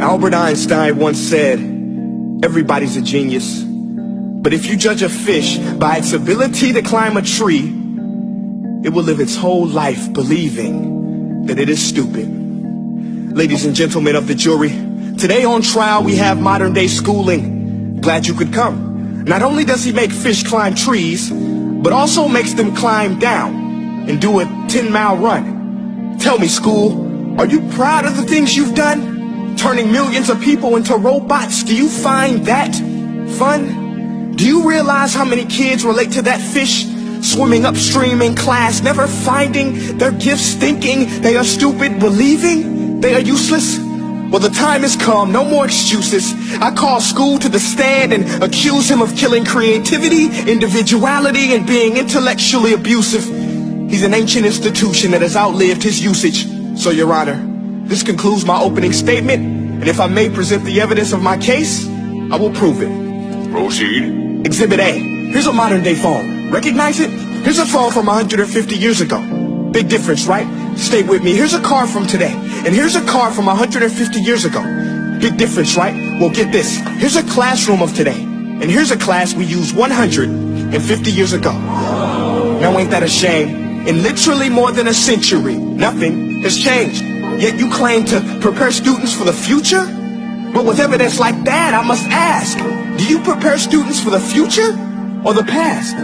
Albert Einstein once said, everybody's a genius. But if you judge a fish by its ability to climb a tree, it will live its whole life believing that it is stupid. Ladies and gentlemen of the jury, today on trial we have modern day schooling. Glad you could come. Not only does he make fish climb trees, but also makes them climb down and do a 10-mile run. Tell me, school, are you proud of the things you've done? Turning millions of people into robots, do you find that fun? Do you realize how many kids relate to that fish swimming upstream in class, never finding their gifts, thinking they are stupid, believing they are useless? Well, the time has come, no more excuses. I call school to the stand and accuse him of killing creativity, individuality, and being intellectually abusive. He's an ancient institution that has outlived his usage. So, Your Honor, this concludes my opening statement, and if I may present the evidence of my case, I will prove it. Proceed. Exhibit A. Here's a modern day phone. Recognize it? Here's a phone from 150 years ago. Big difference, right? Stay with me. Here's a car from today, and here's a car from 150 years ago. Big difference, right? Well, get this. Here's a classroom of today, and here's a class we used 150 years ago. Now ain't that a shame? In literally more than a century, nothing has changed. Yet you claim to prepare students for the future? But with evidence like that, I must ask, do you prepare students for the future or the past?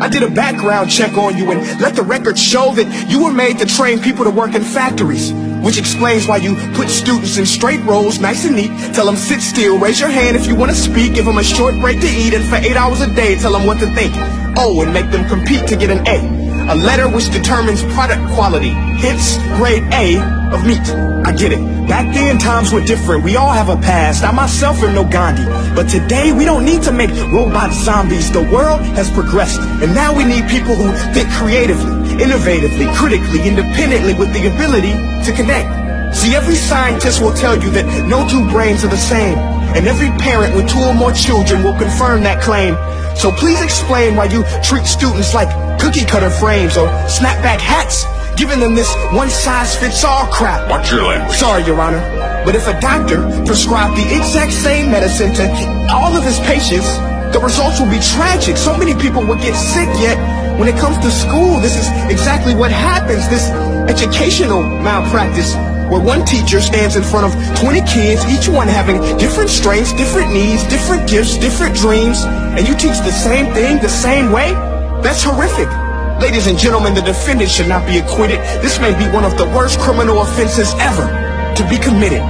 I did a background check on you and let the record show that you were made to train people to work in factories, which explains why you put students in straight rows, nice and neat, tell them sit still, raise your hand if you want to speak, give them a short break to eat, and for 8 hours a day tell them what to think. Oh, and make them compete to get an A letter which determines product quality, hence grade A of meat. I get it. Back then, times were different. We all have a past. I myself am no Gandhi. But today, we don't need to make robot zombies. The world has progressed. And now we need people who think creatively, innovatively, critically, independently, with the ability to connect. See, every scientist will tell you that no two brains are the same. And every parent with 2 or more children will confirm that claim. So please explain why you treat students like cookie cutter frames or snapback hats, giving them this one-size-fits-all crap. Watch your language. Sorry, Your Honor, but if a doctor prescribed the exact same medicine to all of his patients, the results will be tragic. So many people will get sick, yet when it comes to school, this is exactly what happens, this educational malpractice, where one teacher stands in front of 20 kids, each one having different strengths, different needs, different gifts, different dreams, and you teach the same thing the same way? That's horrific. Ladies and gentlemen, the defendant should not be acquitted. This may be one of the worst criminal offenses ever to be committed.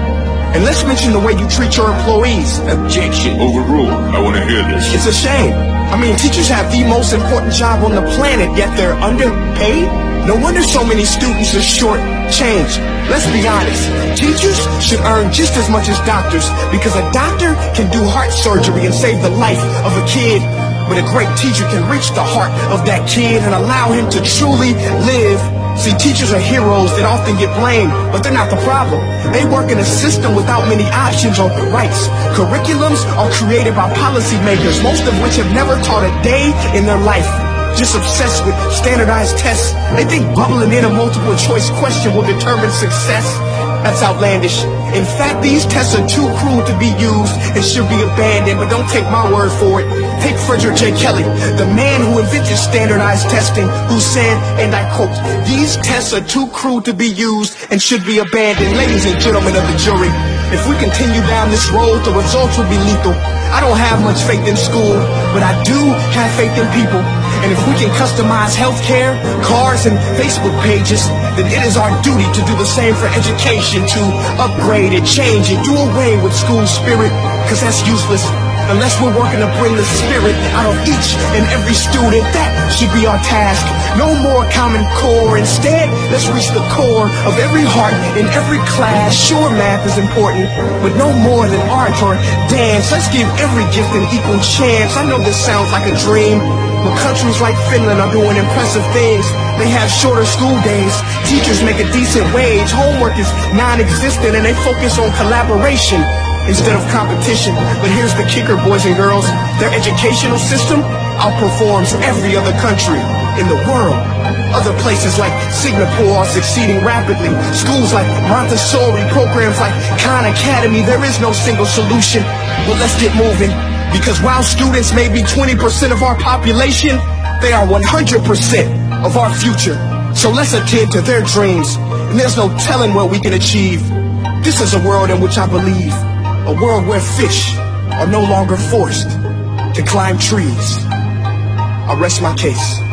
And let's mention the way you treat your employees. Objection. Overruled. I want to hear this. It's a shame. I mean, teachers have the most important job on the planet, yet they're underpaid? No wonder so many students are short-changed. Let's be honest. Teachers should earn just as much as doctors, because a doctor can do heart surgery and save the life of a kid. But a great teacher can reach the heart of that kid and allow him to truly live. See, teachers are heroes that often get blamed, but they're not the problem. They work in a system without many options or rights. Curriculums are created by policymakers, most of which have never taught a day in their life. Just obsessed with standardized tests. They think bubbling in a multiple choice question will determine success. That's outlandish. In fact, these tests are too cruel to be used and should be abandoned, but don't take my word for it. Take Frederick J. Kelly, the man who invented standardized testing, who said, and I quote, "These tests are too cruel to be used and should be abandoned." Ladies and gentlemen of the jury, if we continue down this road, the results will be lethal. I don't have much faith in school, but I do have faith in people. And if we can customize healthcare, cars, and Facebook pages, then it is our duty to do the same for education, to upgrade it, change it, do away with school spirit, because that's useless. Unless we're working to bring the spirit out of each and every student, that should be our task. No more Common Core. Instead, let's reach the core of every heart in every class. Sure, math is important, but no more than art or dance. Let's give every gift an equal chance. I know this sounds like a dream, but countries like Finland are doing impressive things. They have shorter school days, teachers make a decent wage, homework is non-existent, and they focus on collaboration instead of competition. But here's the kicker, boys and girls. Their educational system outperforms every other country in the world. Other places like Singapore are succeeding rapidly. Schools like Montessori, programs like Khan Academy, there is no single solution. But let's get moving, because while students may be 20% of our population, they are 100% of our future. So let's attend to their dreams, and there's no telling what we can achieve. This is a world in which I believe, a world where fish are no longer forced to climb trees. I rest my case.